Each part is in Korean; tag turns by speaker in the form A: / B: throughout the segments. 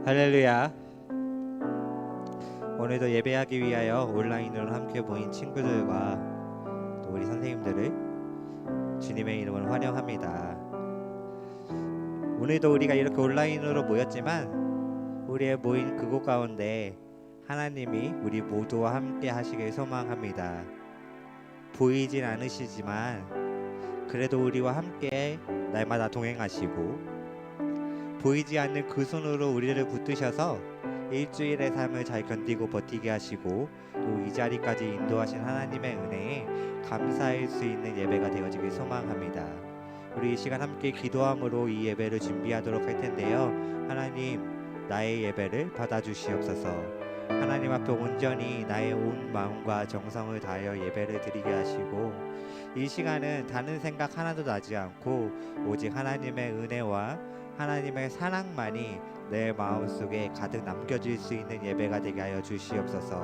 A: 할렐루야. 오늘도 예배하기 위하여 온라인으로 함께 모인 친구들과 또 우리 선생님들을 주님의 이름으로 환영합니다. 오늘도 우리가 이렇게 온라인으로 모였지만 우리의 모인 그곳 가운데 하나님이 우리 모두와 함께 하시길 소망합니다. 보이진 않으시지만 그래도 우리와 함께 날마다 동행하시고 보이지 않는 그 손으로 우리를 붙드셔서 일주일의 삶을 잘 견디고 버티게 하시고 또 이 자리까지 인도하신 하나님의 은혜에 감사할 수 있는 예배가 되어지길 소망합니다. 우리 이 시간 함께 기도함으로 이 예배를 준비하도록 할 텐데요. 하나님, 나의 예배를 받아주시옵소서. 하나님 앞에 온전히 나의 온 마음과 정성을 다하여 예배를 드리게 하시고 이 시간은 다른 생각 하나도 나지 않고 오직 하나님의 은혜와 하나님의 사랑만이 내 마음속에 가득 남겨질 수 있는 예배가 되게 하여 주시옵소서.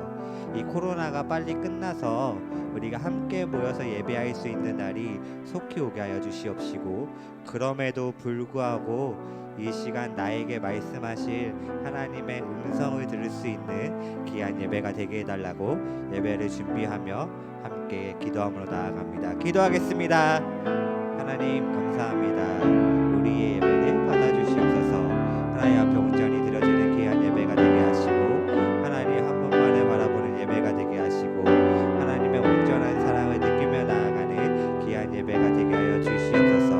A: 이 코로나가 빨리 끝나서 우리가 함께 모여서 예배할 수 있는 날이 속히 오게 하여 주시옵시고 그럼에도 불구하고 이 시간 나에게 말씀하실 하나님의 음성을 들을 수 있는 귀한 예배가 되게 해달라고 예배를 준비하며 함께 기도함으로 나아갑니다. 기도하겠습니다. 하나님 감사합니다. 우리의 예배를 받아주시옵소서. 하나님 앞에 온전히 드려지는 귀한 예배가 되게 하시고 하나님 한 분만을 바라보는 예배가 되게 하시고 하나님의 온전한 사랑을 느끼며 나아가는 귀한 예배가 되게 하여 주시옵소서.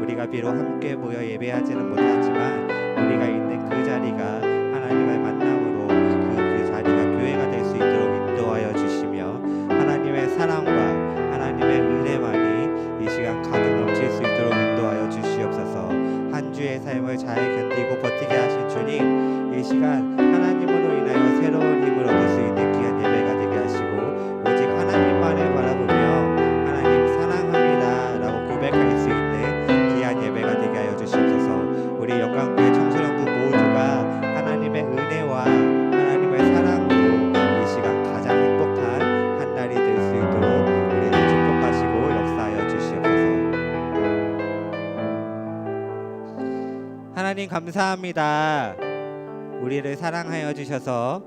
A: 우리가 비록 함께 모여 예배하지는 못하지만 우리가 있는 그 자리가 하나님의 만남으로 그 자리가 교회가 될 수 있도록 인도하여 주시며 하나님의 사랑과 하나님의 은혜만이 이 시간 가득 넘칠 수 있도록 인도하여 주시옵소서. 한 주의 삶을 잘 견디고 버티게 하신 주님, 이 시간 하나님으로 인하여 새로운 힘을 얻을 수 있는 귀한 예배가 되게 하시고 오직 하나님만을 바라보며 하나님 사랑합니다 라고 고백할 수 있는 귀한 예배가 되게 하여 주시옵소서. 우리 영광교회 청소년부 모두가 하나님의 은혜와 하나님의 사랑으로 이 시간 가장 행복한 한 날이 될 수 있도록 우리를 축복하시고 역사하여 주시옵소서. 하나님 감사합니다. 우리를 사랑하여 주셔서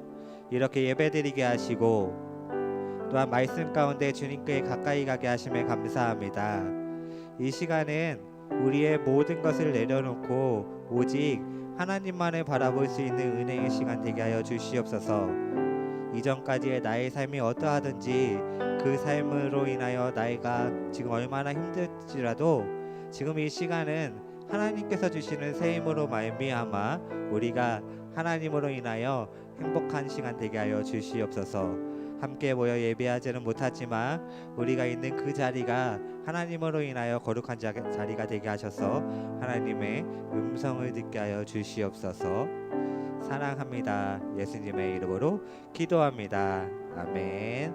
A: 이렇게 예배드리게 하시고 또한 말씀 가운데 주님께 가까이 가게 하심에 감사합니다. 이 시간은 우리의 모든 것을 내려놓고 오직 하나님만을 바라볼 수 있는 은혜의 시간 되게 하여 주시옵소서. 이전까지의 나의 삶이 어떠하든지 그 삶으로 인하여 나이가 지금 얼마나 힘들지라도 지금 이 시간은 하나님께서 주시는 새 힘으로 말미암아 우리가 하나님으로 인하여 행복한 시간 되게 하여 주시옵소서. 함께 모여 예배하지는 못하지만 우리가 있는 그 자리가 하나님으로 인하여 거룩한 자리가 되게 하셔서 하나님의 음성을 듣게 하여 주시옵소서. 사랑합니다. 예수님의 이름으로 기도합니다. 아멘.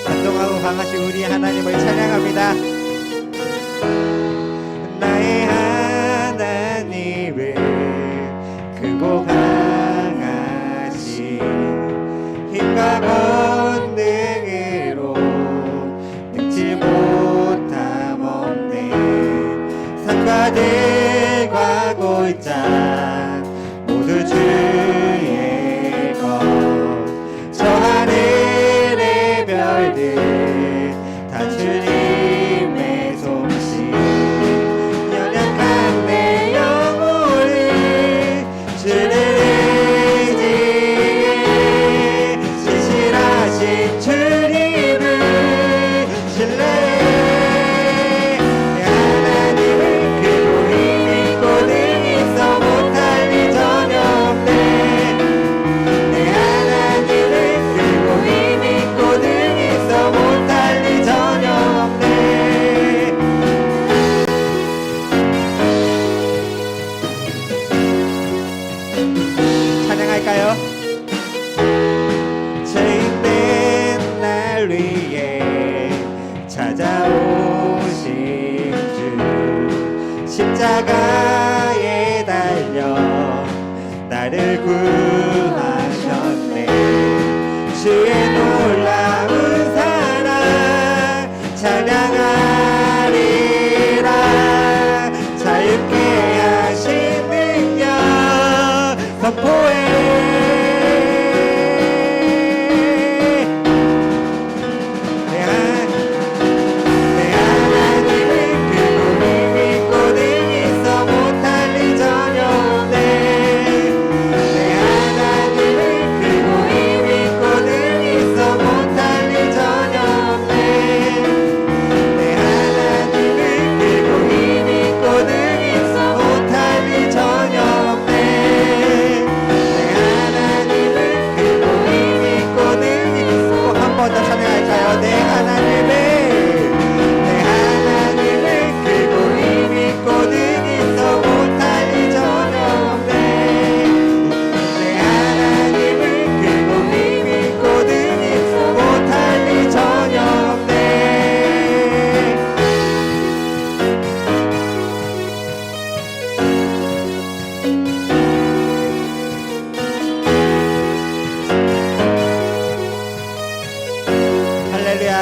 A: 감동하고 강하신 우리 하나님을 찬양합니다. 나의 하나님을 크고 강하신 힘과 권능으로 능치 못함 없는 산과 들과 골짜 모두 주의 것 저 하늘의 별들 다 주님의 솜씨 연약한 내 영혼을 주를 의지해 신실하신 주님을 신뢰해 내 하나님을 크고 힘있고 능히 써 못할 일 전혀 없네. 내 하나님을 크고 힘있고 능히 써 못할 일 전혀 없네. 찬양할까요? 죄인된 날 위해 찾아오신 주 십자가에 달려 나를 구하셨네. 주의 놀라운 사랑 찬양하리라. 자유케 하신 능력 선포해.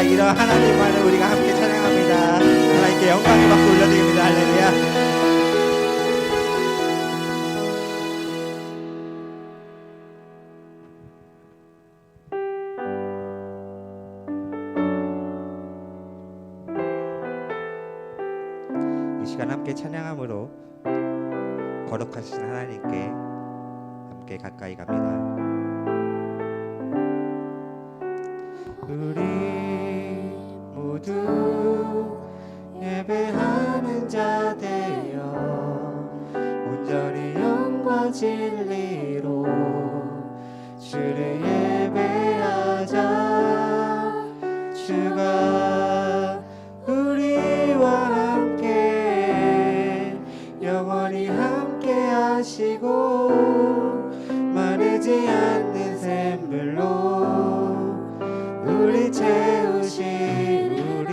A: 이런 하나님만을 우리가 함께 찬양합니다. 하나님께 영광의 박수 올려드립니다. 할렐루야. 이 시간 함께 찬양함으로 거룩하신 하나님께 함께 가까이 갑니다. 우리 모두 예배하는 자 되어 온전히 영과 진리로 주를 예배하자. 주가 우리와 함께 영원히 함께 하시고 마르지 않는 샘물로 우리 채우신 우리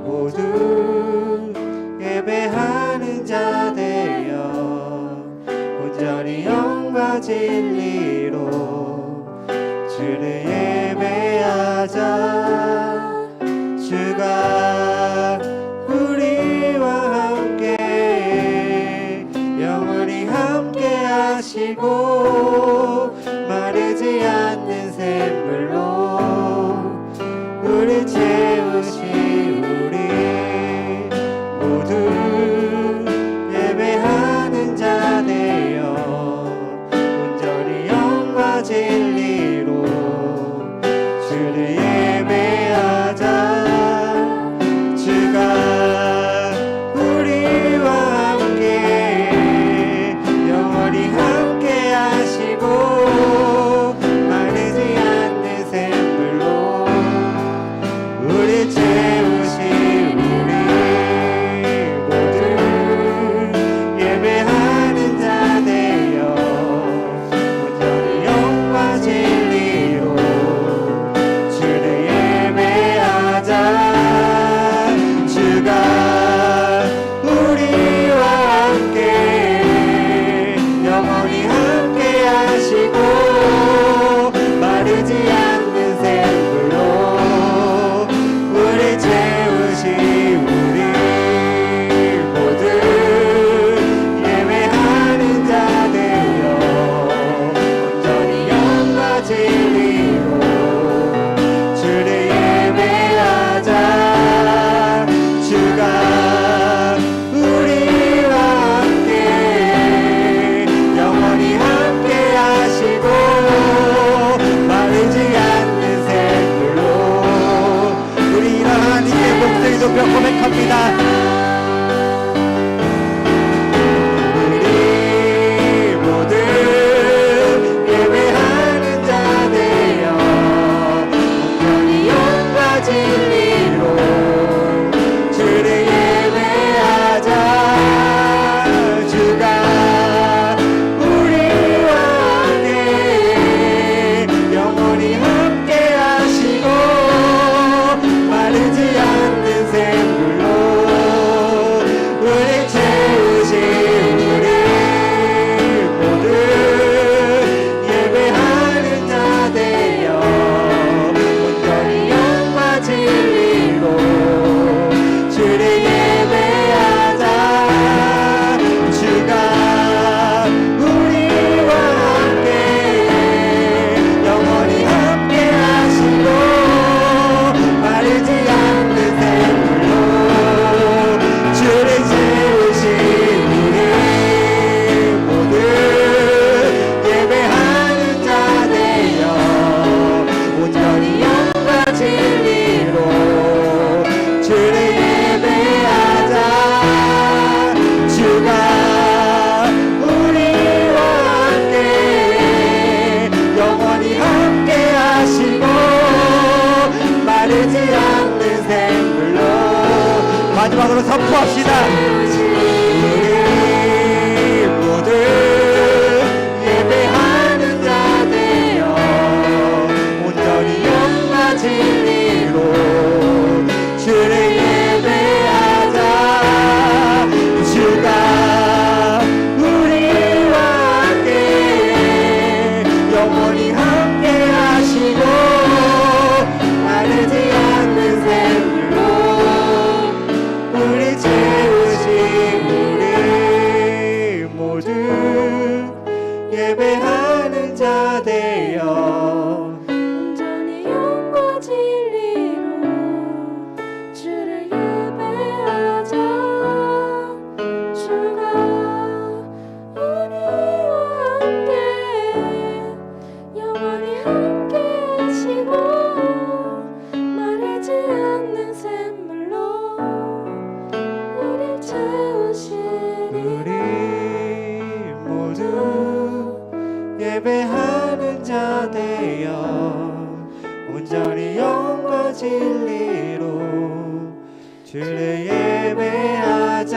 A: 모두 예배하는 자 되어 온전히 영과 진리로 주를 예배하자. 주가 우리와 함께 영원히 함께 하시고 마르지 않는 샘물로 우리 채우시 우리 모두 예배하는 자 되어 온전히 영과 진리로 주를 예배하자. 소망으로 선포합시다. 우리 모두 예배하는 자 되어 온전히 영과 진리로 주를 예배하자. 주가 우리와 함께 영원히 함께 하시고 마르지 않는 샘물로 우리 채우시. 우리 모두 예배하는 자 되어
B: 온전히 영과 진리로 주를 예배하자. 주가 우리와 함께 영원히 함께 하시고 마르지 않는 샘물로 우릴 채우시리라.
A: 우리 모두 예배하는 자 되어 온전히 영과 진리로 주를 예배하자.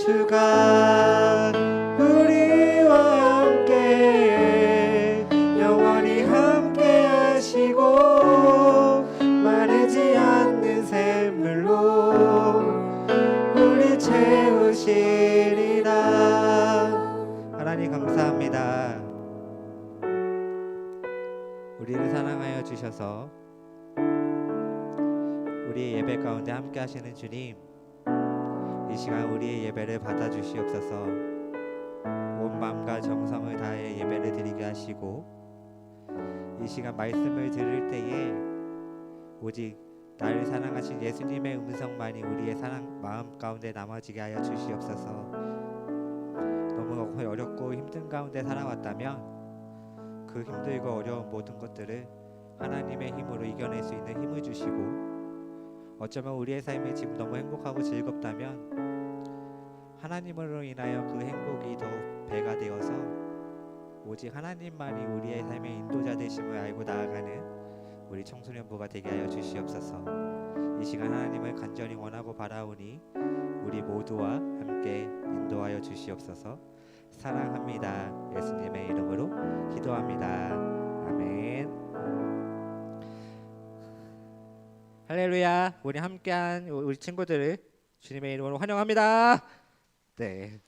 A: 주가 우리와 함께 영원히 함께 하시고 마르지 않는 샘물로 우리 채우시리라. 하나님 감사합니다. 우리를 사랑하여 주셔서 우리의 예배 가운데 함께 하시는 주님, 이 시간 우리의 예배를 받아주시옵소서. 온 마음과 정성을 다해 예배를 드리게 하시고 이 시간 말씀을 들을 때에 오직 나를 사랑하신 예수님의 음성만이 우리의 사랑 마음 가운데 남아지게 하여 주시옵소서. 너무 어렵고 힘든 가운데 살아왔다면 그 힘들고 어려운 모든 것들을 하나님의 힘으로 이겨낼 수 있는 힘을 주시고, 어쩌면 우리의 삶이 지금 너무 행복하고 즐겁다면 하나님으로 인하여 그 행복이 더 배가 되어서 오직 하나님만이 우리의 삶의 인도자 되심을 알고 나아가는 우리 청소년부가 되게 하여 주시옵소서. 이 시간 하나님을 간절히 원하고 바라오니 우리 모두와 함께 인도하여 주시옵소서. 사랑합니다. 예수님의 이름으로 기도합니다. 아멘. 할렐루야. 우리 함께한 우리 친구들을 주님의 이름으로 환영합니다. 네,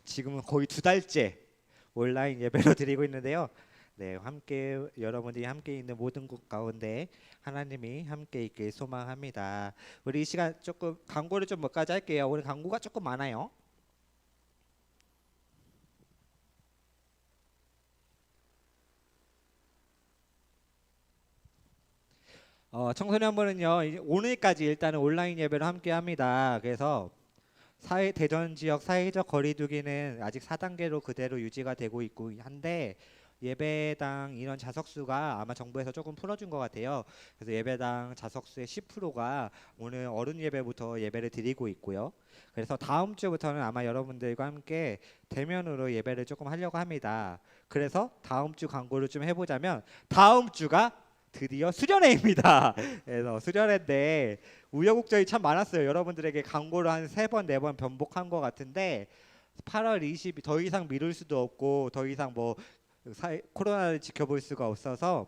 A: 지금은 거의 2달째 온라인 예배로 드리고 있는데요. 네, 함께 여러분들이 함께 있는 모든 곳 가운데 하나님이 함께 있길 소망합니다. 우리 이 시간 조금 광고를 좀 몇 가지 할게요. 오늘 광고가 조금 많아요. 청소년부는요 오늘까지 일단은 온라인 예배를 함께 합니다. 그래서 대전 지역 사회적 거리두기는 아직 4단계로 그대로 유지가 되고 있고 한데 예배당 인원 좌석수가 아마 정부에서 조금 풀어준 것 같아요. 그래서 예배당 좌석수의 10%가 오늘 어른 예배부터 예배를 드리고 있고요. 그래서 다음 주부터는 아마 여러분들과 함께 대면으로 예배를 조금 하려고 합니다. 그래서 다음 주 광고를 좀 해보자면 다음 주가 드디어 수련회입니다. 그래서 수련회인데 우여곡절이 참 많았어요. 여러분들에게 광고를 한 3번 4번 변복한 것 같은데 8월 20일 더 이상 미룰 수도 없고 더 이상 뭐 코로나를 지켜볼 수가 없어서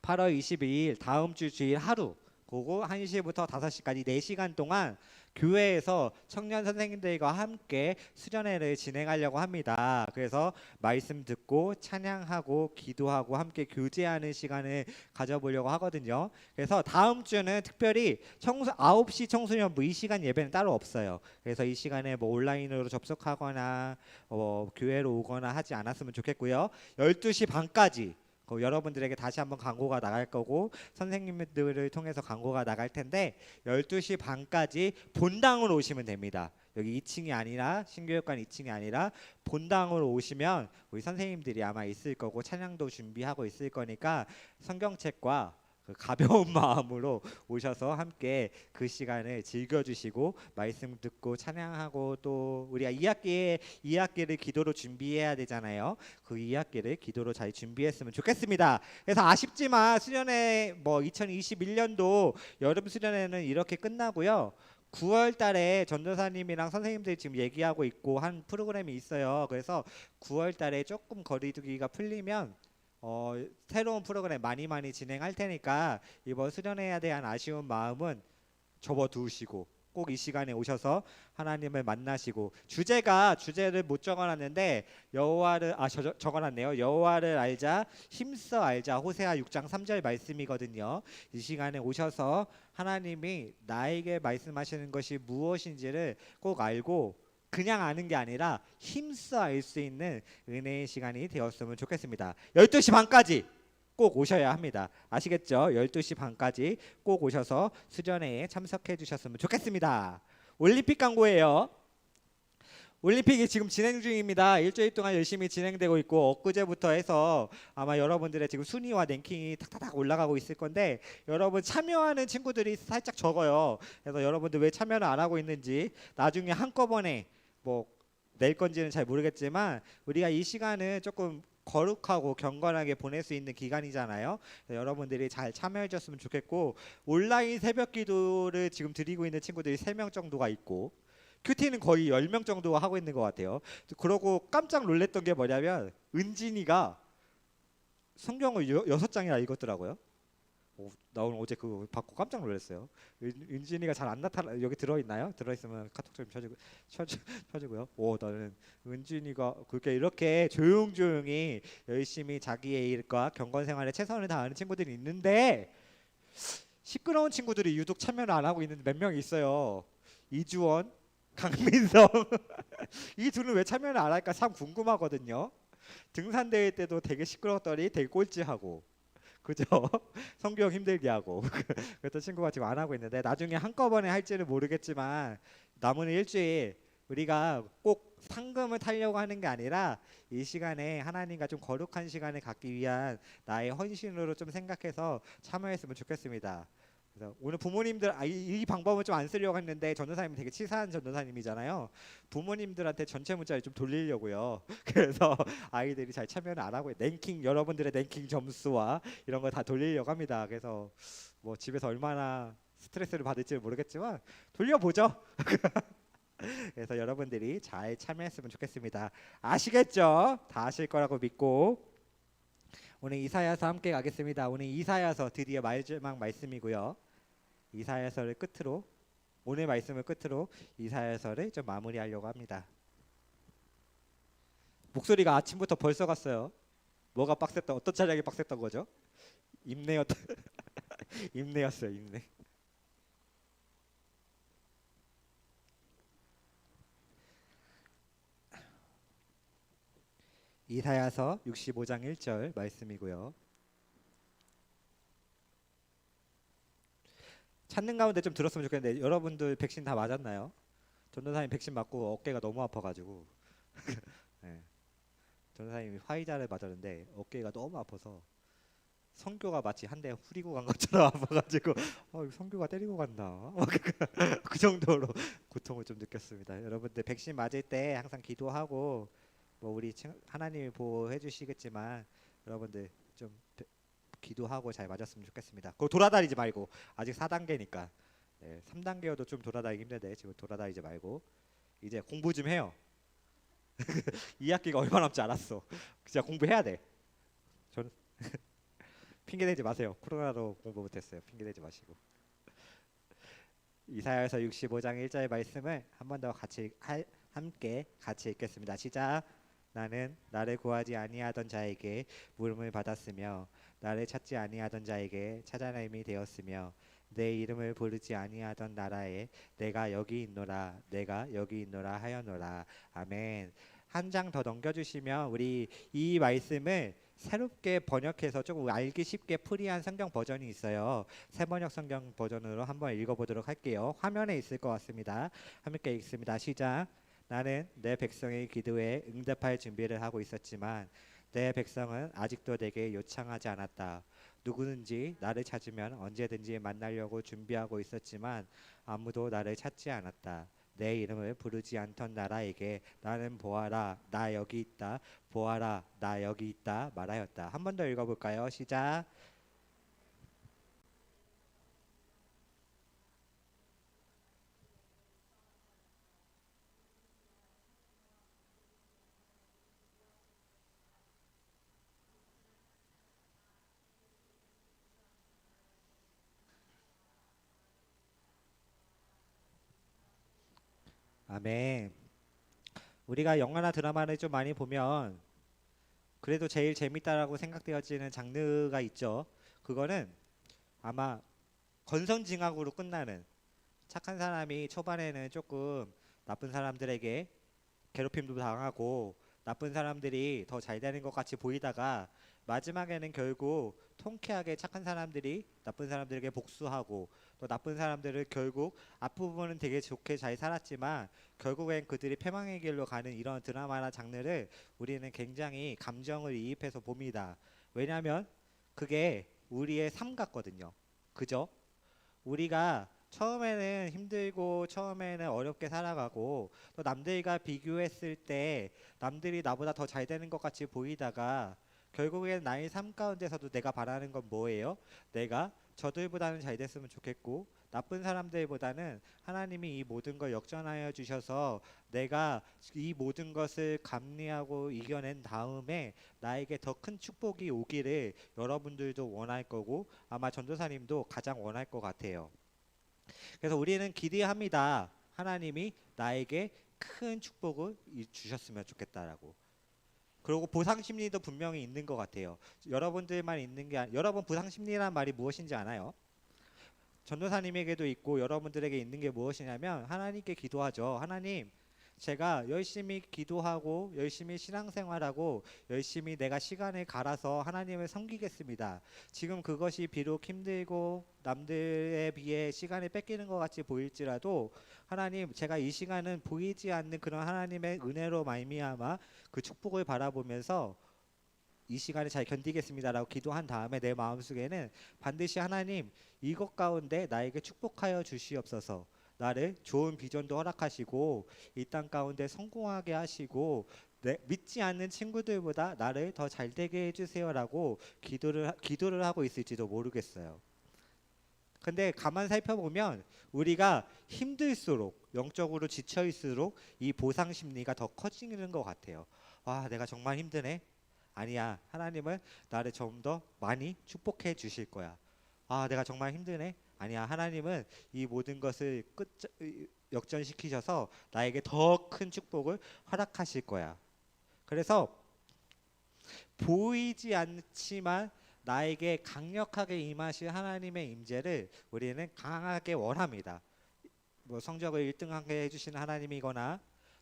A: 8월 22일 다음 주 주일 하루 그거 1시부터 5시까지 4시간 동안 교회에서 청년 선생님들과 함께 수련회를 진행하려고 합니다. 그래서 말씀 듣고 찬양하고 기도하고 함께 교제하는 시간을 가져보려고 하거든요. 그래서 다음 주는 특별히 9시 청소년부 이 시간 예배는 따로 없어요. 그래서 이 시간에 뭐 온라인으로 접속하거나 교회로 오거나 하지 않았으면 좋겠고요. 12시 반까지 여러분들에게 다시 한번 광고가 나갈 거고 선생님들을 통해서 광고가 나갈 텐데 12시 반까지 본당으로 오시면 됩니다. 여기 2층이 아니라 신교육관 2층이 아니라 본당으로 오시면 우리 선생님들이 아마 있을 거고 찬양도 준비하고 있을 거니까 성경책과 그 가벼운 마음으로 오셔서 함께 그 시간을 즐겨주시고 말씀 듣고 찬양하고 또 우리가 2학기를 기도로 준비해야 되잖아요. 그 2학기를 기도로 잘 준비했으면 좋겠습니다. 그래서 아쉽지만 수련회 뭐 2021년도 여름 수련회는 이렇게 끝나고요. 9월 달에 전도사님이랑 선생님들이 지금 얘기하고 있고 한 프로그램이 있어요. 그래서 9월 달에 조금 거리두기가 풀리면 새로운 프로그램 많이 진행할 테니까 이번 수련회에 대한 아쉬운 마음은 접어두시고 꼭 이 시간에 오셔서 하나님을 만나시고 주제를 못 적어놨는데 여호와를 적어놨네요. 여호와를 알자 힘써 알자 호세아 6장 3절 말씀이거든요. 이 시간에 오셔서 하나님이 나에게 말씀하시는 것이 무엇인지를 꼭 알고 그냥 아는 게 아니라 힘써 알 수 있는 은혜의 시간이 되었으면 좋겠습니다. 12시 반까지 꼭 오셔야 합니다. 아시겠죠? 12시 반까지 꼭 오셔서 수련회에 참석해 주셨으면 좋겠습니다. 올림픽 광고예요. 올림픽이 지금 진행 중입니다. 일주일 동안 열심히 진행되고 있고 엊그제부터 해서 아마 여러분들의 지금 순위와 랭킹이 탁탁탁 올라가고 있을 건데 여러분 참여하는 친구들이 살짝 적어요. 그래서 여러분들 왜 참여를 안 하고 있는지 나중에 한꺼번에 뭐 낼 건지는 잘 모르겠지만 우리가 이 시간은 조금 거룩하고 경건하게 보낼 수 있는 기간이잖아요. 여러분들이 잘 참여해 줬으면 좋겠고 온라인 새벽 기도를 지금 드리고 있는 친구들이 3명 정도가 있고 큐티는 거의 10명 정도 하고 있는 것 같아요. 그러고 깜짝 놀랐던 게 뭐냐면 은진이가 성경을 6장이나 읽었더라고요. 나 오늘 어제 그거 받고 깜짝 놀랐어요. 은진이가 잘 안 나타나. 여기 들어있나요? 들어있으면 카톡 좀 쳐주고요. 나는 은진이가 그렇게 이렇게 조용히 열심히 자기의 일과 경건 생활에 최선을 다하는 친구들이 있는데 시끄러운 친구들이 유독 참여를 안 하고 있는 몇 명이 있어요. 이주원, 강민성 이 둘은 왜 참여를 안 할까 참 궁금하거든요. 등산대회 때도 되게 시끄러웠더니 되게 꼴찌하고 그죠? 성경 힘들게 하고 그랬던 친구가 지금 안 하고 있는데 나중에 한꺼번에 할지는 모르겠지만 남은 일주일 우리가 꼭 상금을 타려고 하는 게 아니라 이 시간에 하나님과 좀 거룩한 시간을 갖기 위한 나의 헌신으로 좀 생각해서 참여했으면 좋겠습니다. 그래서 오늘 부모님들 이 방법을 좀 안 쓰려고 했는데 전도사님이 되게 치사한 전도사님이잖아요. 부모님들한테 전체 문자를 좀 돌리려고요. 그래서 아이들이 잘 참여를 안 하고 여러분들의 랭킹 점수와 이런 거 다 돌리려고 합니다. 그래서 뭐 집에서 얼마나 스트레스를 받을지 모르겠지만 돌려보죠. 그래서 여러분들이 잘 참여했으면 좋겠습니다. 아시겠죠? 다 아실 거라고 믿고 오늘 이사야서 함께 가겠습니다. 오늘 이사야서 드디어 마지막 말씀이고요. 이사야서를 끝으로 오늘 말씀을 끝으로 이사야서를 좀 마무리하려고 합니다. 목소리가 아침부터 벌써 갔어요. 뭐가 빡셌다? 어떤 찬양이 빡셌던 거죠? 임내였다. 임내였어요. 임내. 이사야서 65장 1절 말씀이고요. 찾는 가운데 좀 들었으면 좋겠는데 여러분들 백신 다 맞았나요? 전도사님 백신 맞고 어깨가 너무 아파가지고 네. 전도사님이 화이자를 맞았는데 어깨가 너무 아파서 성교가 마치 한 대 후리고 간 것처럼 아파가지고 성교가 때리고 갔나 그 정도로 고통을 좀 느꼈습니다. 여러분들 백신 맞을 때 항상 기도하고 뭐 우리 하나님이 보호해 주시겠지만 여러분들 좀 기도하고 잘 맞았으면 좋겠습니다. 그거 돌아다니지 말고 아직 4단계니까 3단계여도 좀 돌아다니기 힘든데 지금 돌아다니지 말고 이제 공부 좀 해요. 2학기가 얼마 남지 않았어. 진짜 공부해야 돼. 저는 핑계대지 마세요. 코로나로 공부 못했어요. 핑계대지 마시고. 이사야서 65장 1절 말씀을 한 번 더 함께 같이 읽겠습니다. 시작. 나는 나를 구하지 아니하던 자에게 물음을 받았으며 나를 찾지 아니하던 자에게 찾아냄이 되었으며 내 이름을 부르지 아니하던 나라에 내가 여기 있노라 하여노라. 아멘. 한 장 더 넘겨주시면 우리 이 말씀을 새롭게 번역해서 조금 알기 쉽게 풀이한 성경 버전이 있어요. 새번역 성경 버전으로 한번 읽어보도록 할게요. 화면에 있을 것 같습니다. 함께 읽습니다. 시작. 나는 내 백성의 기도에 응답할 준비를 하고 있었지만 내 백성은 아직도 내게 요청하지 않았다. 누구든지 나를 찾으면 언제든지 만나려고 준비하고 있었지만 아무도 나를 찾지 않았다. 내 이름을 부르지 않던 나라에게 나는 보아라 나 여기 있다 보아라 나 여기 있다 말하였다. 한 번 더 읽어볼까요? 시작. 아멘. 우리가 영화나 드라마를 좀 많이 보면 그래도 제일 재밌다라고 생각되어지는 장르가 있죠. 그거는 아마 건선징악으로 끝나는, 착한 사람이 초반에는 조금 나쁜 사람들에게 괴롭힘도 당하고 나쁜 사람들이 더 잘 되는 것 같이 보이다가 마지막에는 결국 통쾌하게 착한 사람들이 나쁜 사람들에게 복수하고 또 나쁜 사람들을 결국 앞부분은 되게 좋게 잘 살았지만 결국엔 그들이 패망의 길로 가는 이런 드라마나 장르를 우리는 굉장히 감정을 이입해서 봅니다. 왜냐하면 그게 우리의 삶 같거든요. 그죠? 우리가 처음에는 힘들고 처음에는 어렵게 살아가고 또 남들과 비교했을 때 남들이 나보다 더 잘 되는 것 같이 보이다가 결국엔 나의 삶 가운데서도 내가 바라는 건 뭐예요? 내가 저들보다는 잘 됐으면 좋겠고 나쁜 사람들보다는 하나님이 이 모든 걸 역전하여 주셔서 내가 이 모든 것을 감내하고 이겨낸 다음에 나에게 더 큰 축복이 오기를 여러분들도 원할 거고 아마 전도사님도 가장 원할 것 같아요. 그래서 우리는 기대합니다. 하나님이 나에게 큰 축복을 주셨으면 좋겠다라고. 그리고 보상 심리도 분명히 있는 것 같아요. 여러분들만 있는 게 여러분 보상 심리란 말이 무엇인지 아나요? 전도사님에게도 있고 여러분들에게 있는 게 무엇이냐면 하나님께 기도하죠. 하나님, 제가 열심히 기도하고 열심히 신앙생활하고 열심히 내가 시간을 갈아서 하나님을 섬기겠습니다. 지금 그것이 비록 힘들고 남들에 비해 시간을 뺏기는 것 같이 보일지라도 하나님, 제가 이 시간은 보이지 않는 그런 하나님의 은혜로 말미암아 그 축복을 바라보면서 이 시간을 잘 견디겠습니다라고 기도한 다음에 내 마음속에는 반드시 하나님 이것 가운데 나에게 축복하여 주시옵소서. 나를 좋은 비전도 허락하시고 이 땅 가운데 성공하게 하시고 믿지 않는 친구들보다 나를 더 잘되게 해주세요라고 기도를 하고 있을지도 모르겠어요. 근데 가만 살펴보면 우리가 힘들수록 영적으로 지쳐있을수록 이 보상 심리가 더 커지는 것 같아요. 와, 내가 정말 힘드네. 아니야, 하나님은 나를 좀 더 많이 축복해 주실 거야. 아, 내가 정말 힘드네. 아니야, 하나님은 이 모든 것을 역전시키셔서 나에게 더 큰 축복을 허락하실 거야. 그래서 보이지 않지만 나에게 강력하게 임하실 하나님의 임재를 우리는 강하게 원합니다. 뭐 성적을 1등하게 해주시는 하나님이거나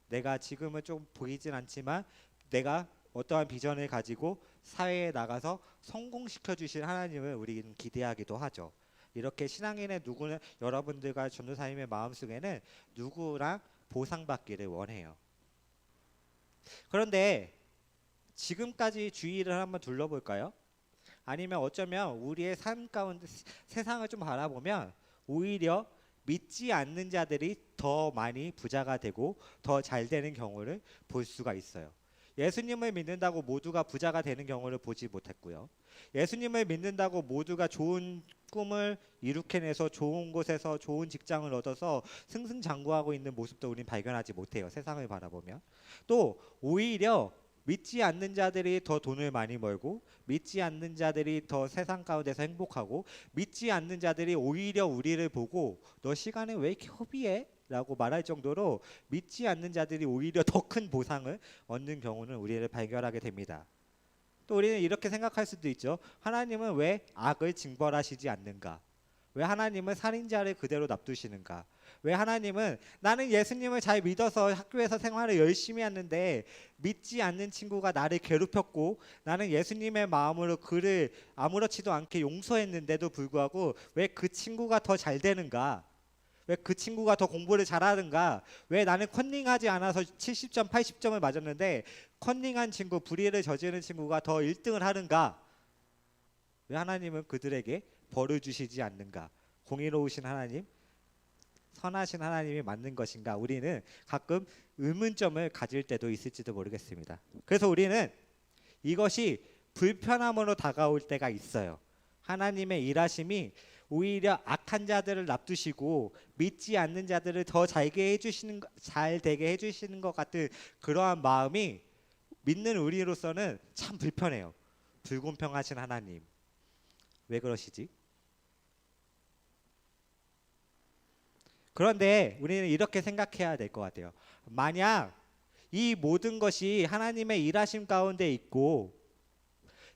A: 내가 지금은 좀 보이진 않지만 내가 어떠한 비전을 가지고 사회에 나가서 성공시켜 주실 하나님을 우리는 기대하기도 하죠. 이렇게 신앙인의 누구는 여러분들과 전도사님의 마음속에는 누구랑 보상받기를 원해요. 그런데 지금까지 주위를 한번 둘러볼까요? 아니면 어쩌면 우리의 삶 가운데 세상을 좀 바라보면 오히려 믿지 않는 자들이 더 많이 부자가 되고 더 잘 되는 경우를 볼 수가 있어요. 예수님을 믿는다고 모두가 부자가 되는 경우를 보지 못했고요. 예수님을 믿는다고 모두가 좋은 꿈을 이룩해내서 좋은 곳에서 좋은 직장을 얻어서 승승장구하고 있는 모습도 우린 발견하지 못해요. 세상을 바라보면. 또 오히려 믿지 않는 자들이 더 돈을 많이 벌고 믿지 않는 자들이 더 세상 가운데서 행복하고 믿지 않는 자들이 오히려 우리를 보고 너 시간을 왜 이렇게 허비해? 라고 말할 정도로 믿지 않는 자들이 오히려 더 큰 보상을 얻는 경우는 우리를 발견하게 됩니다. 또 우리는 이렇게 생각할 수도 있죠. 하나님은 왜 악을 징벌하시지 않는가? 왜 하나님은 살인자를 그대로 놔두시는가? 왜 하나님은 나는 예수님을 잘 믿어서 학교에서 생활을 열심히 했는데 믿지 않는 친구가 나를 괴롭혔고 나는 예수님의 마음으로 그를 아무렇지도 않게 용서했는데도 불구하고 왜 그 친구가 더 잘 되는가? 왜 그 친구가 더 공부를 잘하는가? 왜 나는 컨닝하지 않아서 70점, 80점을 맞았는데 컨닝한 친구, 불의를 저지르는 친구가 더 1등을 하는가? 왜 하나님은 그들에게 벌을 주시지 않는가? 공의로우신 하나님, 선하신 하나님이 맞는 것인가? 우리는 가끔 의문점을 가질 때도 있을지도 모르겠습니다. 그래서 우리는 이것이 불편함으로 다가올 때가 있어요. 하나님의 일하심이 오히려 악한 자들을 납두시고 믿지 않는 자들을 더 잘 되게 해주시는 것 같은 그러한 마음이 믿는 우리로서는 참 불편해요. 불공평하신 하나님, 왜 그러시지? 그런데 우리는 이렇게 생각해야 될 것 같아요. 만약 이 모든 것이 하나님의 일하심 가운데 있고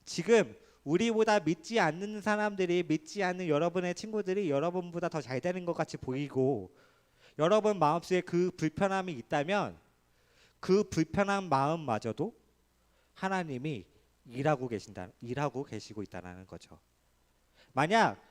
A: 지금 우리보다 믿지 않는 사람들이, 믿지 않는 여러분의 친구들이 여러분보다 더 잘 되는 것 같이 보이고 여러분 마음속에 그 불편함이 있다면 그 불편한 마음마저도 하나님이 일하고 계시고 있다는 거죠. 만약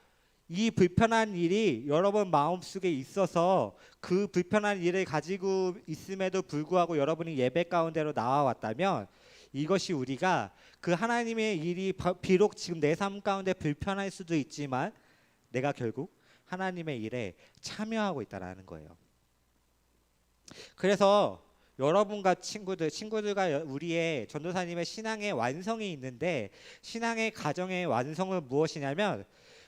A: 이 불편한 일이 여러분 마음속에 있어서 그 불편한 일을 가지고 있음에도 불구하고 여러분이 예배 가운데로 나와왔다면 이것이 우리가 그 하나님의 일이 비록 지금 내 삶 가운데 불편할 수도 있지만 내가 결국 하나님의 일에 참여하고 있다는 거예요. 그래서 여러분과 친구들과 우리의 전도사님의 신앙의 완성이 있는데 신앙의 가정의 완성은 무엇이냐면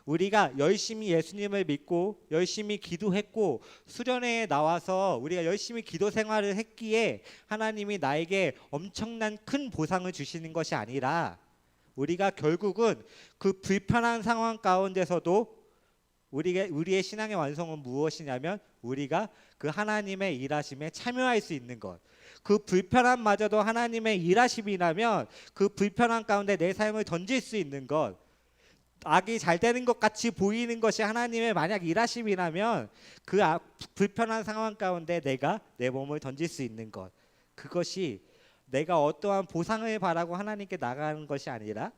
A: 우리가 열심히 예수님을 믿고 열심히 기도했고 수련회에 나와서 우리가 열심히 기도 생활을 했기에 하나님이 나에게 엄청난 큰 보상을 주시는 것이 아니라 우리가 결국은 그 불편한 상황 가운데서도 우리의 신앙의 완성은 무엇이냐면 우리가 그 하나님의 일하심에 참여할 수 있는 것. 그 불편함마저도 하나님의 일하심이라면 그 불편함 가운데 내 삶을 던질 수 있는 것. 악이 잘 되는 것 같이 보이는 것이 하나님의 만약 일하심이라면 그 불편한 상황 가운데 내가 내 몸을 던질 수 있는 것. 그것이 내가 어떠한 보상을 바라고 하나님께 나가는 것이 아니라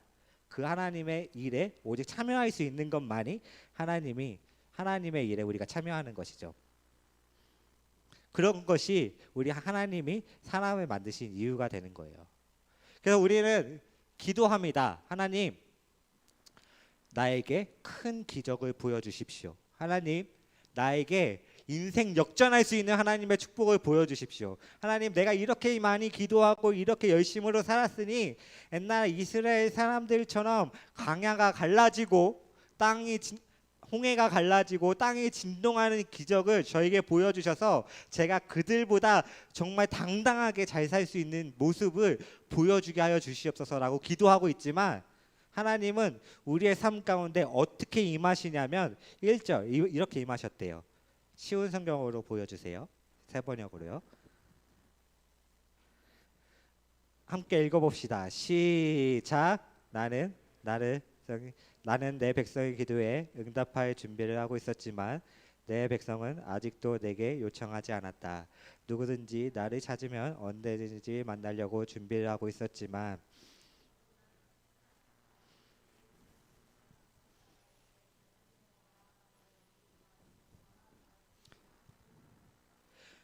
A: 그 하나님의 일에 오직 참여할 수 있는 것만이 하나님의 일에 우리가 참여하는 것이죠. 그런 것이 우리 하나님이 사람을 만드신 이유가 되는 거예요. 그래서 우리는 기도합니다. 하나님, 나에게 큰 기적을 보여주십시오. 하나님, 나에게 인생 역전할 수 있는 하나님의 축복을 보여주십시오. 하나님, 내가 이렇게 많이 기도하고 이렇게 열심으로 살았으니 옛날 이스라엘 사람들처럼 강야가 갈라지고 홍해가 갈라지고 땅이 진동하는 기적을 저에게 보여주셔서 제가 그들보다 정말 당당하게 잘 살 수 있는 모습을 보여주게 하여 주시옵소서라고 기도하고 있지만 하나님은 우리의 삶 가운데 어떻게 임하시냐면 1절 이렇게 임하셨대요. 쉬운 성경으로 보여주세요. 세번역으로요. 함께 읽어봅시다. 시작. 나는 내 백성의 기도에 응답할 준비를 하고 있었지만 내 백성은 아직도 내게 요청하지 않았다. 누구든지 나를 찾으면 언제든지 만나려고 준비를 하고 있었지만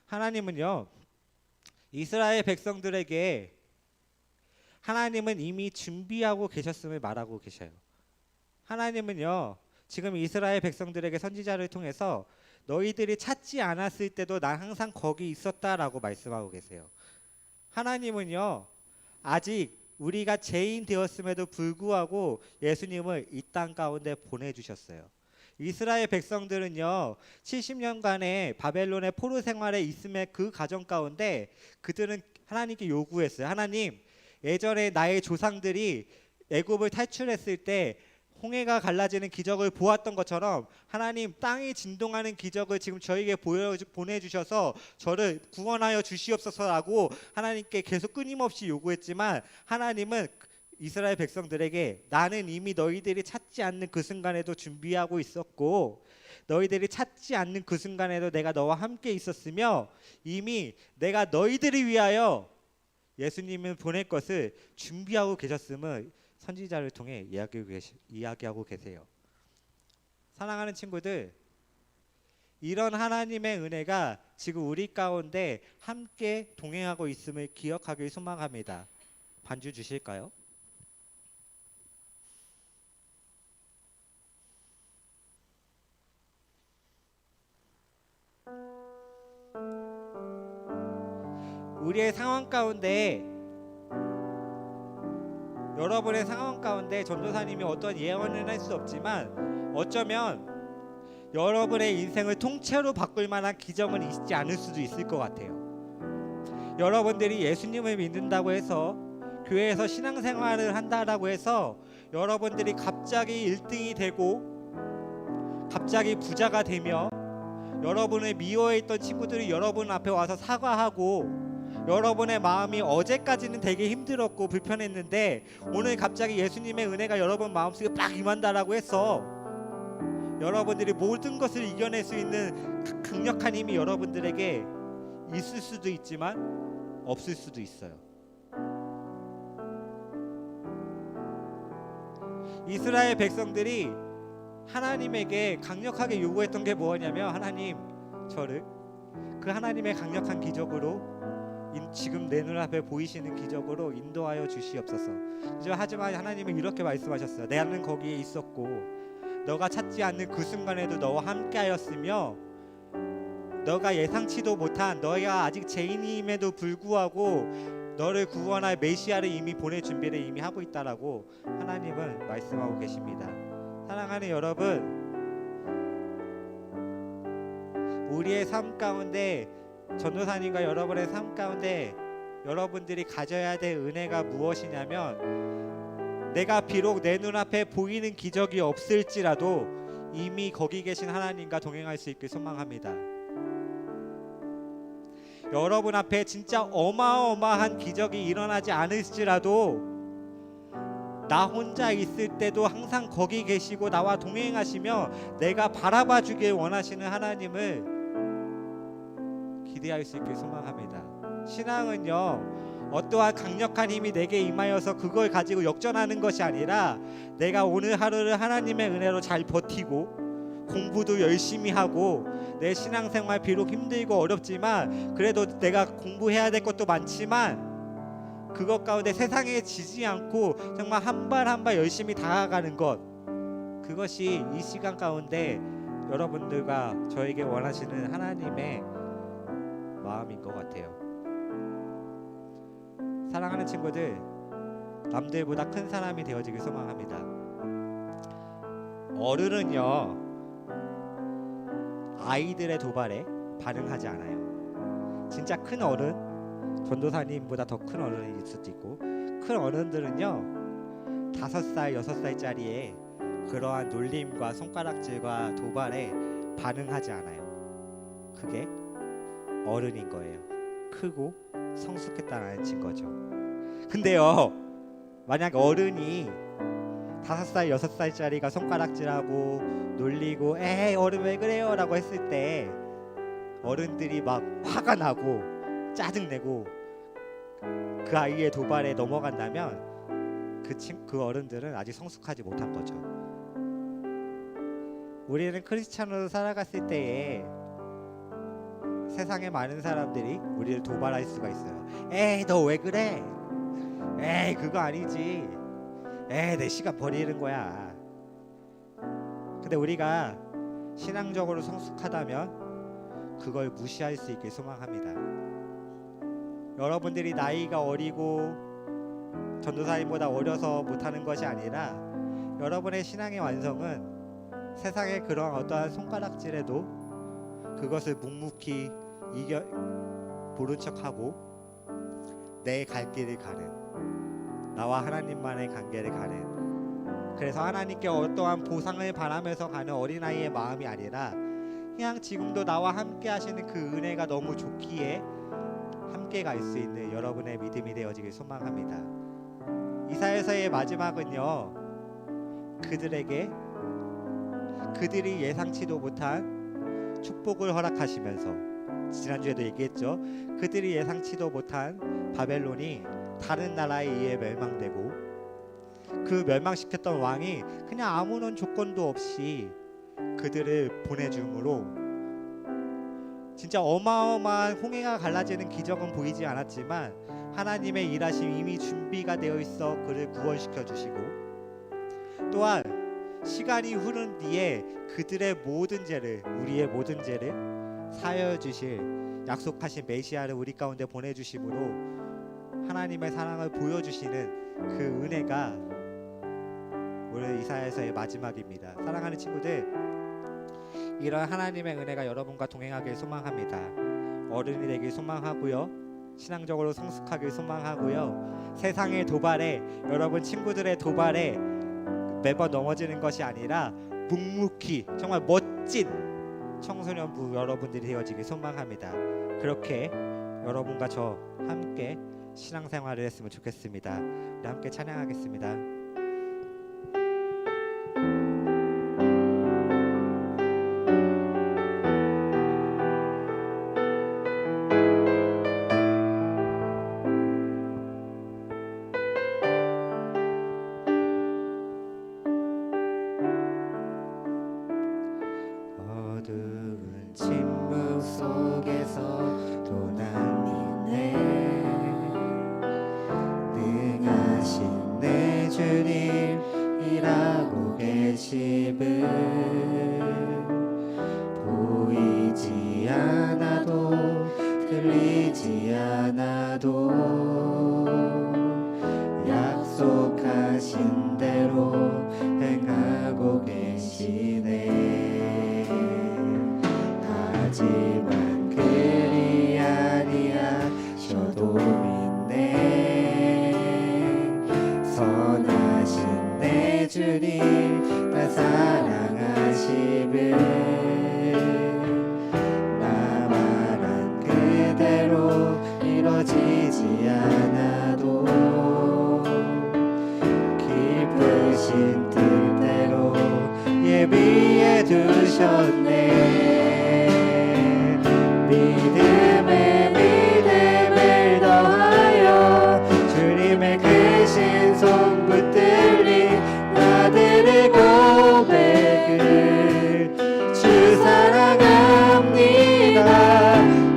A: 하나님은요, 이스라엘 백성들에게 하나님은 이미 준비하고 계셨음을 말하고 계셔요. 하나님은요, 지금 이스라엘 백성들에게 선지자를 통해서 너희들이 찾지 않았을 때도 난 항상 거기 있었다라고 말씀하고 계세요. 하나님은요, 아직 우리가 죄인 되었음에도 불구하고 예수님을 이 땅 가운데 보내주셨어요. 이스라엘 백성들은요 70년간의 바벨론의 포로 생활에 있음의 그 과정 가운데 그들은 하나님께 요구했어요. 하나님, 예전에 나의 조상들이 애굽을 탈출했을 때 홍해가 갈라지는 기적을 보았던 것처럼 하나님, 땅이 진동하는 기적을 지금 저에게 보내주셔서 저를 구원하여 주시옵소서라고 하나님께 계속 끊임없이 요구했지만 하나님은 이스라엘 백성들에게 나는 이미 너희들이 찾지 않는 그 순간에도 준비하고 있었고 너희들이 찾지 않는 그 순간에도 내가 너와 함께 있었으며 이미 내가 너희들을 위하여 예수님을 보낼 것을 준비하고 계셨음을 선지자를 통해 이야기하고 계세요. 사랑하는 친구들, 이런 하나님의 은혜가 지금 우리 가운데 함께 동행하고 있음을 기억하길 소망합니다. 반주 주실까요? 우리의 상황 가운데, 여러분의 상황 가운데 전도사님이 어떤 예언을 할 수 없지만 어쩌면 여러분의 인생을 통째로 바꿀 만한 기적은 있지 않을 수도 있을 것 같아요. 여러분들이 예수님을 믿는다고 해서, 교회에서 신앙생활을 한다라고 해서 여러분들이 갑자기 1등이 되고 갑자기 부자가 되며 여러분을 미워했던 친구들이 여러분 앞에 와서 사과하고 여러분의 마음이 어제까지는 되게 힘들었고 불편했는데 오늘 갑자기 예수님의 은혜가 여러분 마음속에 빡 임한다라고 해서 여러분들이 모든 것을 이겨낼 수 있는 강력한 힘이 여러분들에게 있을 수도 있지만 없을 수도 있어요. 이스라엘 백성들이 하나님에게 강력하게 요구했던 게 뭐냐면, 하나님, 저를 그 하나님의 강력한 기적으로, 지금 내 눈앞에 보이시는 기적으로 인도하여 주시옵소서. 하지만 하나님은 이렇게 말씀하셨어요. 나는 거기에 있었고 너가 찾지 않는 그 순간에도 너와 함께하였으며 너가 예상치도 못한, 너희가 아직 죄인임에도 불구하고 너를 구원할 메시아를 이미 보낼 준비를 이미 하고 있다라고 하나님은 말씀하고 계십니다. 사랑하는 여러분, 우리의 삶 가운데, 전도사님과 여러분의 삶 가운데 여러분들이 가져야 될 은혜가 무엇이냐면, 내가 비록 내 눈앞에 보이는 기적이 없을지라도 이미 거기 계신 하나님과 동행할 수 있길 소망합니다. 여러분 앞에 진짜 어마어마한 기적이 일어나지 않을지라도 나 혼자 있을 때도 항상 거기 계시고 나와 동행하시며 내가 바라봐 주길 원하시는 하나님을 기대할 수 있길 소망합니다. 신앙은요, 어떠한 강력한 힘이 내게 임하여서 그걸 가지고 역전하는 것이 아니라 내가 오늘 하루를 하나님의 은혜로 잘 버티고 공부도 열심히 하고, 내 신앙생활 비록 힘들고 어렵지만 그래도 내가 공부해야 될 것도 많지만 그것 가운데 세상에 지지 않고 정말 한 발 한 발 열심히 다가가는 것, 그것이 이 시간 가운데 여러분들과 저에게 원하시는 하나님의 마음인 것 같아요. 사랑하는 친구들, 남들보다 큰 사람이 되어지길 소망합니다. 어른은요, 아이들의 도발에 반응하지 않아요. 진짜 큰 어른, 전도사님보다 더 큰 어른일 수도 있고, 큰 어른들은요 5살, 6살짜리의 그러한 놀림과 손가락질과 도발에 반응하지 않아요. 그게 어른인 거예요. 크고 성숙했다는 증거죠. 근데요, 만약 어른이 5살, 6살짜리가 손가락질하고 놀리고 에이 어른 왜 그래요? 라고 했을 때 어른들이 막 화가 나고 짜증내고 그 아이의 도발에 넘어간다면 그 어른들은 아직 성숙하지 못한 거죠. 우리는 크리스찬으로 살아갔을 때에 세상에 많은 사람들이 우리를 도발할 수가 있어요. 에이 너 왜 그래? 에이 그거 아니지. 에이 내 시간 버리는 거야. 근데 우리가 신앙적으로 성숙하다면 그걸 무시할 수 있길 소망합니다. 여러분들이 나이가 어리고 전도사님보다 어려서 못하는 것이 아니라 여러분의 신앙의 완성은 세상의 그런 어떠한 손가락질에도 그것을 묵묵히 이겨 보른 척하고 내 갈 길을 가는, 나와 하나님만의 관계를 가는, 그래서 하나님께 어떠한 보상을 바라면서 가는 어린아이의 마음이 아니라 그냥 지금도 나와 함께 하시는 그 은혜가 너무 좋기에 함께 갈 수 있는 여러분의 믿음이 되어지길 소망합니다. 이사야서의 마지막은요, 그들이 예상치도 못한 축복을 허락하시면서, 지난주에도 얘기했죠. 그들이 예상치도 못한 바벨론이 다른 나라에 의해 멸망되고 그 멸망시켰던 왕이 그냥 아무런 조건도 없이 그들을 보내줌으로 진짜 어마어마한 홍해가 갈라지는 기적은 보이지 않았지만 하나님의 일하심 이미 준비가 되어 있어 그를 구원시켜 주시고, 또한 시간이 흐른 뒤에 그들의 모든 죄를, 우리의 모든 죄를 사하여 주실 약속하신 메시아를 우리 가운데 보내주심으로 하나님의 사랑을 보여주시는 그 은혜가 오늘 이사야서의 마지막입니다. 사랑하는 친구들, 이런 하나님의 은혜가 여러분과 동행하길 소망합니다. 어른이 되길 소망하고요, 신앙적으로 성숙하길 소망하고요, 세상의 도발에, 여러분 친구들의 도발에 매번 넘어지는 것이 아니라 묵묵히 정말 멋진 청소년부 여러분들이 되어지길 소망합니다. 그렇게 여러분과 저 함께 신앙생활을 했으면 좋겠습니다. 우리 함께 찬양하겠습니다. 어두운 침묵 속에서도 난 믿네. 능하신 내 주님 일하고 계심을 보이지 않아도 들리지 않아도 약속하신 대로 행하고 계시네. 하지만 그리 아니하셔도 믿네. 선하신 내 주님 나 사랑하심을 나 말한 그대로 이뤄지지 않아도 깊으신 뜻대로 예비해 두셨네. 믿음에 믿음을 더하여 주님의 크신 손 붙들린 나들의 고백을 주 사랑합니다.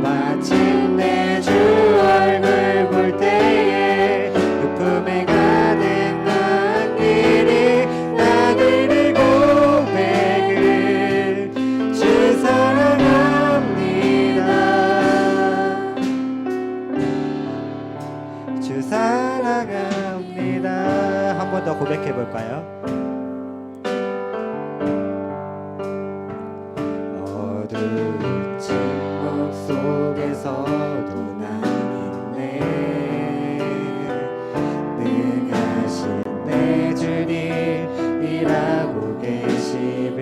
A: 마침내 주 얼굴 볼 때에 그 품에 가득 난 길이 나들의 고백을 주 사랑합니다. 주 사랑합니다. 한 번 더 고백해 볼까요? 어두운 침묵 속에서도 난 있네. 능하신 내 주님 일하고 계심을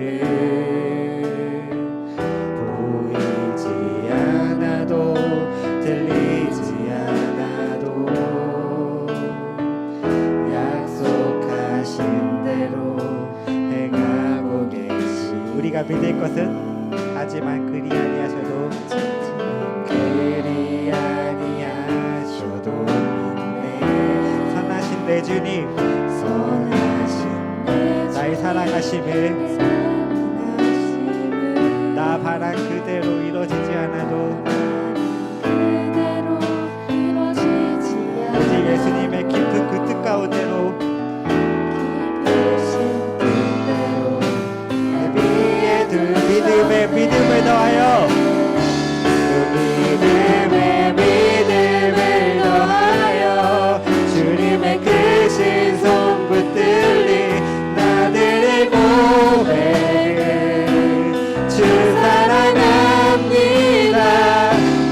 A: 보이지 않아도 들리지 않아도 약속하신 대로 행하고 계시. 우리가 믿을 것은 하지만 그리 아니하셔도 믿네. 선하신 내 주님 나의 사랑하심을 나 바란 그대로 이루어지지 않아도 오직 예수님의 깊은 그 뜻 가운데로 믿음을 더하여 믿음에 믿음을 더하여 주님의 크신 손 붙들린 나들의 고백을 주 사랑합니다.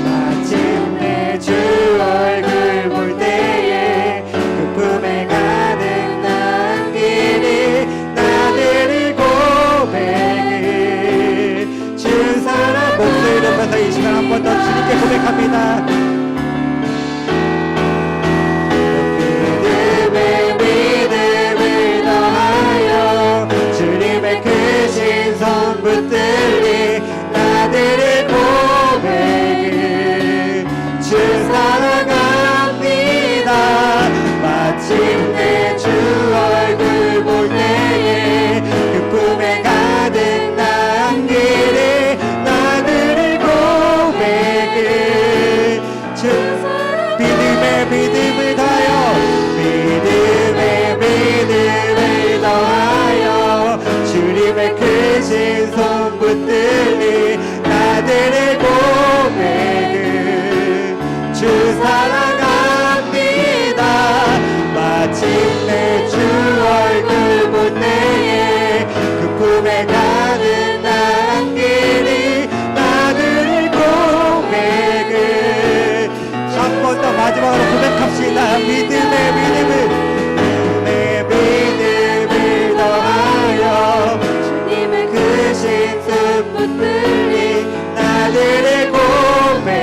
A: 마침내 주 얼굴 볼 때에 그 품에 가득 난 길이 나들의 고백을 주 사랑. 목소리 높여서 이 시간 한 번 더 주님께 고백합니다. 믿음에 믿음을 더하여 주님의 크신 손 붙들린 나들의 고백을 주 사랑합니다. 마침내 주 얼굴 볼 때에 그 품에 가득 난 길이 나들의 고백을 주 믿음에 믿음 품에 크신 손 붙들리 나들의 고백은 주 사랑합니다. 마침내 주 얼굴 본 때에 그 품에 가는 안길이 나들의 고백은 한 번 더 마지막으로 고백합시다. 믿음의 믿음을 더하여
B: 주님의
A: 크신 손 붙들리 나들의 고백은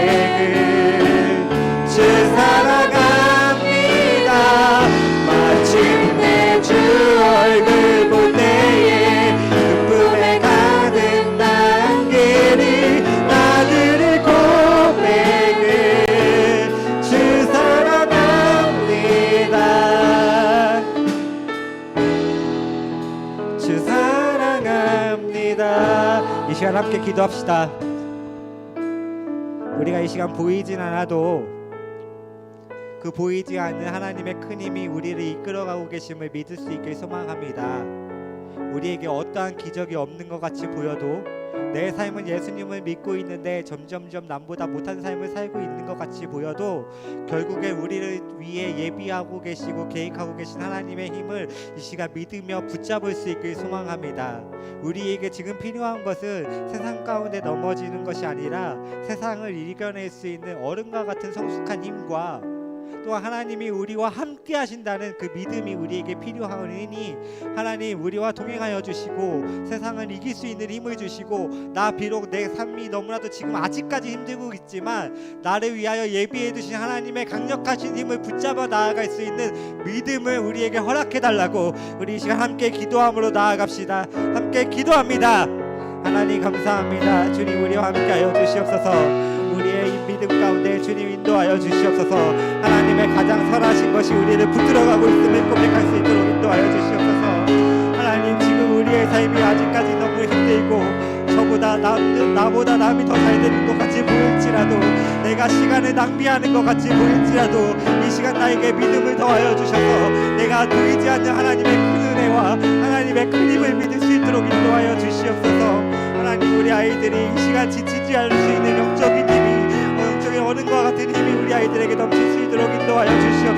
A: 주 사랑합니다. 마침내 주 얼굴 볼 때에 그 품에 가는 안길이 나들의 고백은 주 사랑합니다. 주 사랑합니다. 이 시간 함께 기도합시다. 우리가 이 시간 보이진 않아도 그 보이지 않는 하나님의 큰 힘이 우리를 이끌어가고 계심을 믿을 수 있길 소망합니다. 우리에게 어떠한 기적이 없는 것 같이 보여도 내 삶은 예수님을 믿고 있는데 점점점 남보다 못한 삶을 살고 있는 것 같이 보여도 결국에 우리를 위해 예비하고 계시고 계획하고 계신 하나님의 힘을 이 시간 믿으며 붙잡을 수 있길 소망합니다. 우리에게 지금 필요한 것은 세상 가운데 넘어지는 것이 아니라 세상을 이겨낼 수 있는 어른과 같은 성숙한 힘과 또한 하나님이 우리와 함께 하신다는 그 믿음이 우리에게 필요하니 하나님 우리와 동행하여 주시고 세상을 이길 수 있는 힘을 주시고 나 비록 내 삶이 너무나도 지금 아직까지 힘들고 있지만 나를 위하여 예비해 두신 하나님의 강력하신 힘을 붙잡아 나아갈 수 있는 믿음을 우리에게 허락해 달라고 우리 이 시간 함께 기도함으로 나아갑시다. 함께 기도합니다. 하나님 감사합니다. 주님 우리와 함께 하여 주시옵소서. 우리의 이 믿음 가운데 주님 인도하여 주시옵소서. 하나님의 가장 선하신 것이 우리를 붙들어가고 있음을 고백할 수 있도록 인도하여 주시옵소서. 하나님 지금 우리의 삶이 아직까지 너무 힘들고 나보다 남이 더 잘 되는 것 같이 보일지라도 내가 시간을 낭비하는 것 같이 보일지라도 이 시간 나에게 믿음을 더하여 주셔서 내가 보이지 않는 하나님의 큰 은혜와 하나님의 큰 힘을 믿을 수 있도록 인도하여 주시옵소서. 하나님 우리 아이들이 이 시간 지치지 않을 수 있는 영적인 힘이 영적인 어른과 같은 힘이 우리 아이들에게 넘칠 수 있도록 인도하여 주시옵소서.